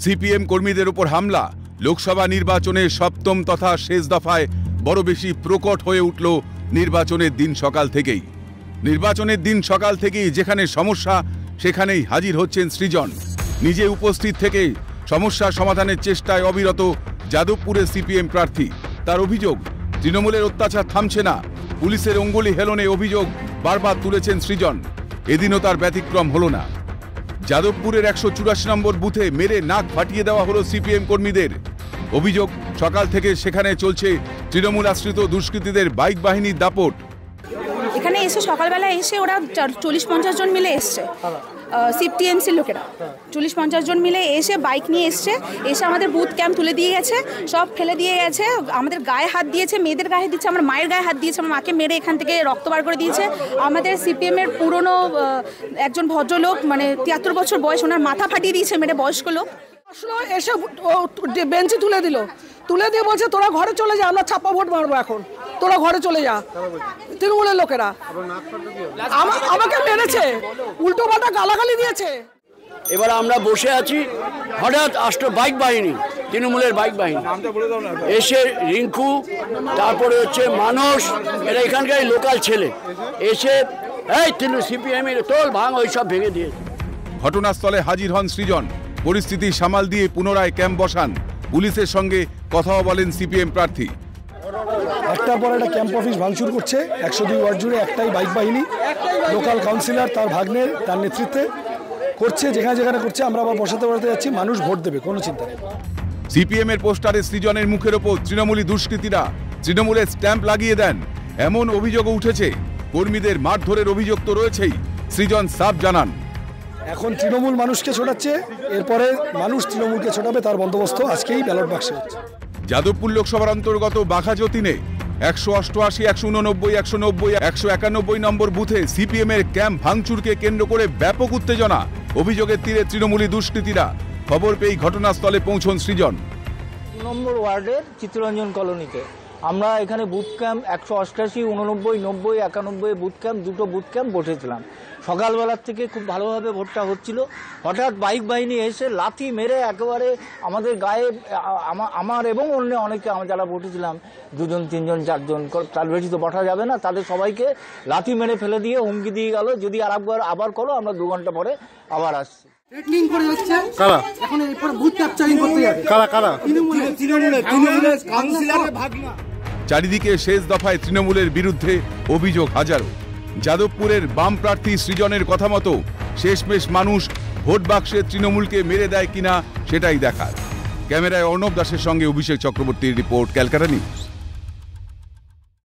CPM কর্মীদের উপর হামলা লোকসভা নির্বাচনের সপ্তম তথা শেষ দফায় বড় বেশি প্রকট হয়ে উঠল নির্বাচনের দিন সকাল থেকেই। নির্বাচনের দিন সকাল থেকেই যেখানে সমস্যা সেখানেই হাজির হচ্ছেন সৃজন। নিজে উপস্থিত থেকে সমস্যা সমাধানের চেষ্টায় অবিরত যাদবপুরের সিপিএম প্রার্থী। তার অভিযোগ, তৃণমূলের অত্যাচার থামছে না, পুলিশের অঙ্গুলি হেলনে অভিযোগ বারবার তুলেছেন সৃজন। এদিনও তার ব্যতিক্রম হল না। যাদবপুরের 184 নম্বর বুথে মেরে নাক ফাটিয়ে দেওয়া হলো সিপিএম কর্মীদের। অভিযোগ, সকাল থেকে সেখানে চলছে তৃণমূল আশ্রিত দুষ্কৃতীদের বাইক বাহিনীর দাপট। এখানে এসে সকালবেলা এসে ওরা 40-50 জন মিলে এসছে, সিপিএমসির লোকেরা 40-50 জন মিলে এসে বাইক নিয়ে এসছে, এসে আমাদের বুথ ক্যাম্প তুলে দিয়ে গেছে, সব ফেলে দিয়ে গেছে, আমাদের গায়ে হাত দিয়েছে, মেয়েদের গায়ে দিচ্ছে, আমার মায়ের গায়ে হাত দিয়েছে, আমার মাকে মেরে এখান থেকে রক্ত বার করে দিয়েছে। আমাদের সিপিএমের পুরনো একজন ভদ্রলোক, মানে 73 বছর বয়স, ওনার মাথা ফাটিয়ে দিয়েছে মেরে, বয়স্ক লোক। এসে বেঞ্চে তুলে দিয়ে বলছে তোরা ঘরে চলে যা, আমরা ছাপ্পা ভোট মারবো, এখন তোরা ঘরে চলে যা। তৃণমূলের লোকেরা আমাকে মেরেছে, উল্টো পাল্টা গালাগালি দিয়েছে। এবার আমরা বসে আছি, হঠাৎ আসলো বাইক বাহিনী, তৃণমূলের বাইক বাহিনী এসে, রিঙ্কু, তারপরে হচ্ছে মানুষ, এরা এখানকার লোকাল ছেলে, এসে এই সিপিএম এর তোল ভাঙ ওইসব ভেঙে দিয়েছে। ঘটনাস্থলে হাজির হন সৃজন, পরিস্থিতি সামাল দিয়ে পুনরায় ক্যাম্প বসান। পুলিশের সঙ্গে কথাও বলেন সিপিএম প্রার্থী। একটার পর একটা ক্যাম্প অফিস ভাঙচুর করছে 102 ওয়ার্ড জুড়ে, একটাই বাইক বাহিনী, লোকাল কাউন্সিলর তার ভাগ্নের তার নেতৃত্বে করছে, যেখানে যেখানে করছে। আমরা আবার বসাতে যাচ্ছি, মানুষ ভোট দেবে, কোনো চিন্তা নেই। সিপিএম এর পোস্টারে সৃজনের মুখের ওপর তৃণমূলী দুষ্কৃতীরা তৃণমূলের স্ট্যাম্প লাগিয়ে দেন, এমন অভিযোগও উঠেছে। কর্মীদের মারধরের অভিযোগ তো রয়েছেই, সৃজন সাফ জানান। এখন তৃণমূল মানুষকে ছোটাচ্ছে, এরপরে মানুষ তৃণমূলকে ছোটাবে, তার বন্দোবস্ত আজকেই ব্যালট বাক্সে হচ্ছে। যাদবপুর লোকসভার অন্তর্গত বাঘাযতীনে 188, 189, 190, 191 নম্বর বুথে সিপিএম এর ক্যাম্প ভাঙচুরকে কেন্দ্র করে ব্যাপক উত্তেজনা। অভিযোগের তীরে তৃণমূলী দুষ্কৃতীরা। খবর পেয়ে ঘটনাস্থলে পৌঁছন সৃজন। নম্বর ওয়ার্ডের চিত্তরঞ্জন কলোনিতে আমরা এখানে বুথ ক্যাম্প 188, 89, 90, 91 বুথ ক্যাম্প, দুটো বুথ ক্যাম্প বসেছিলাম। সকালবেলার থেকে খুব ভালোভাবে ভোটটা হচ্ছিল। হঠাৎ বাইক বাহিনী এসে লাথি মেরে একেবারে আমাদের গায়ে, আমার এবং অন্য অনেকে, যারা বসেছিলাম 2 জন 3 জন 4 জন, তার বেশি তো বসা যাবে না, তাদের সবাইকে লাথি মেরে ফেলে দিয়ে হুমকি দিয়ে গেল, যদি আবার করো আমরা 2 ঘন্টা পরে আবার আসছি। চারিদিকে শেষ দফায় তৃণমূলের বিরুদ্ধে অভিযোগ হাজারো। যাদবপুরের বাম প্রার্থী সৃজনের কথা মতো শেষমেশ মানুষ ভোট বাক্সে তৃণমূলকে মেরে দেয় কিনা সেটাই দেখার। ক্যামেরায় অর্ণব দাসের সঙ্গে অভিষেক চক্রবর্তীর রিপোর্ট, ক্যালকাটা নিউজ।